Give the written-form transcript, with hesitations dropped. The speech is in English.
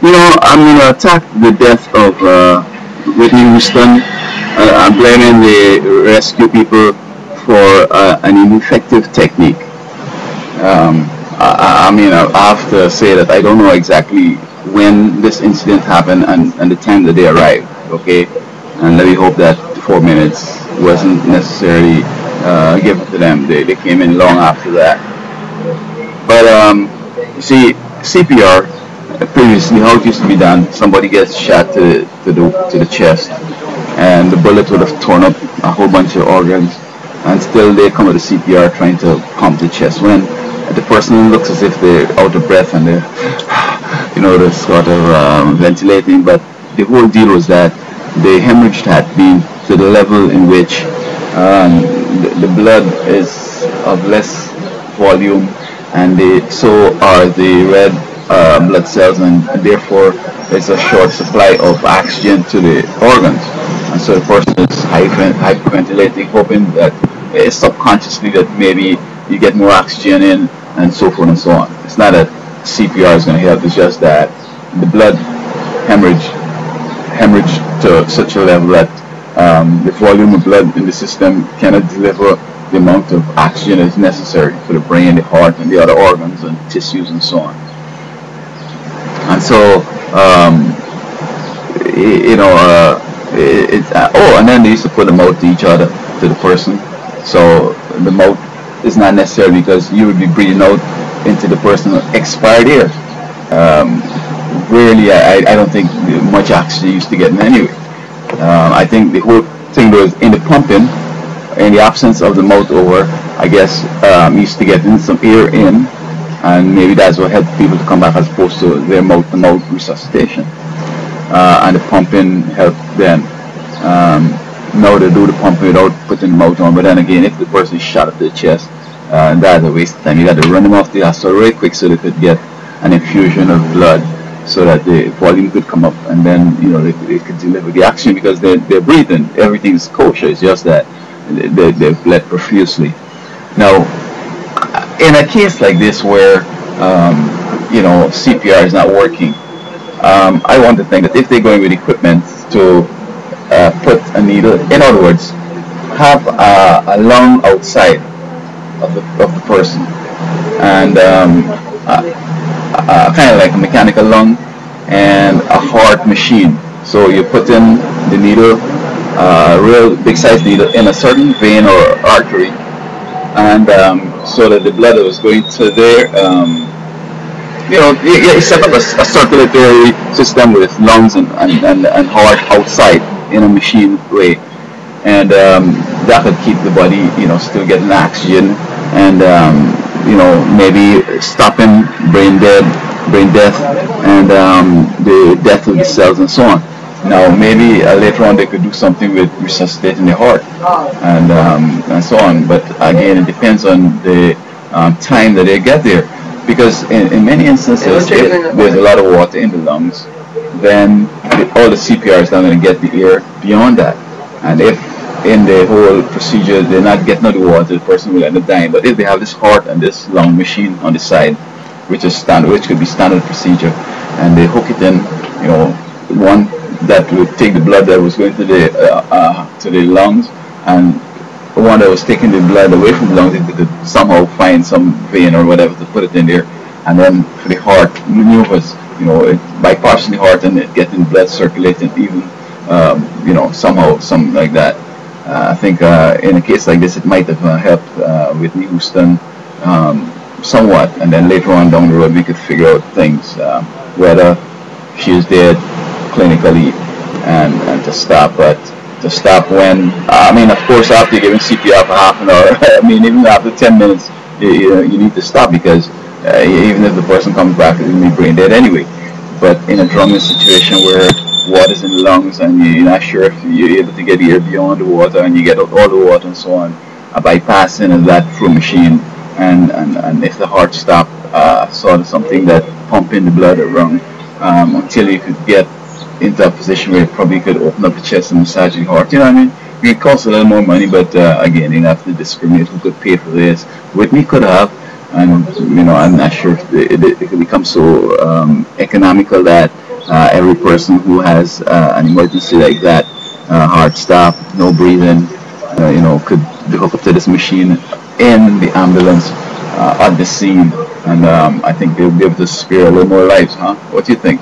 I'm going to attack the death of Whitney Houston. I'm blaming the rescue people for an ineffective technique. I have to say that I don't know exactly when this incident happened and the time that they arrived. Okay, and let me hope that 4 minutes wasn't necessarily given to them. They came in long after that. But you see, CPR previously how it used to be done. Somebody gets shot to the chest, and the bullet would have torn up a whole bunch of organs, and still they come with the CPR trying to pump the chest when the person looks as if they're out of breath and they're they're sort of ventilating. But the whole deal was that the hemorrhage had been to the level in which the blood is of less volume, and so are the red blood cells, and therefore there's a short supply of oxygen to the organs. And so the person is hyperventilating, hoping that subconsciously that maybe you get more oxygen in, and so forth and so on. It's not that CPR is going to help, it's just that the blood hemorrhage to such a level that the volume of blood in the system cannot deliver the amount of oxygen that is necessary for the brain, the heart, and the other organs and tissues and so on. And so, and then they used to put the mouth to each other, to the person. So the mouth is not necessary because you would be breathing out into the person's expired air. Rarely, I don't think much oxygen used to get in anyway. I think the whole thing was in the pumping, in the absence of the mouth over, I guess used to get in some air in, and maybe that's what helped people to come back as opposed to their mouth-to-mouth resuscitation. And the pumping helped then. Now they do the pumping without putting the mouth on, but then again, if the person is shot up to the chest, that's a waste of time. You got to run them off the hospital really quick so they could get an infusion of blood so that the volume could come up, and then they could deliver the oxygen because they're breathing. Everything's kosher. It's just that they bled profusely. Now, in a case like this where CPR is not working, I want to think that if they're going with equipment to put a needle, in other words, have a lung outside of the person, and kind of like a mechanical lung and a heart machine. So you put in the needle, real big size needle, in a certain vein or artery, and so that the blood was going to there. You set up a circulatory system with lungs and heart outside in a machine way, and that could keep the body, still getting oxygen, and maybe stopping brain death, and the death of the cells and so on. Now maybe later on they could do something with resuscitating the heart and so on. But again, it depends on the time that they get there. Because in many instances, if there's a lot of water in the lungs, then all the CPR is not going to get the air beyond that. And if in the whole procedure they're not getting all the water, the person will end up dying. But if they have this heart and this lung machine on the side, which could be standard procedure, and they hook it in, one that would take the blood that was going to the lungs, and one that was taking the blood away from the lungs, they could somehow find some vein or whatever to put it in there, and then for the heart maneuvers, it bypassing the heart and it getting blood circulating even, somehow, something like that. I think in a case like this, it might have helped Whitney Houston somewhat, and then later on down the road we could figure out things, whether she is dead clinically and to stop, but to stop when, of course, after giving CPR for half an hour, even after 10 minutes, you need to stop, because even if the person comes back, it will be brain dead anyway. But in a drowning situation where water's in the lungs and you're not sure if you're able to get the air beyond the water, and you get out all the water and so on, a bypassing of that through a machine, and if the heart stopped, sort of something that pumping the blood around until you could get into a position where you probably could open up the chest and massage the heart. It costs a little more money, but again, you have to discriminate who could pay for this. Whitney could have, and I'm not sure if it could become so economical that every person who has an emergency like that, heart stop, no breathing, could be hooked up to this machine in the ambulance at the scene, and I think they'll be able to spare a little more lives, huh? What do you think?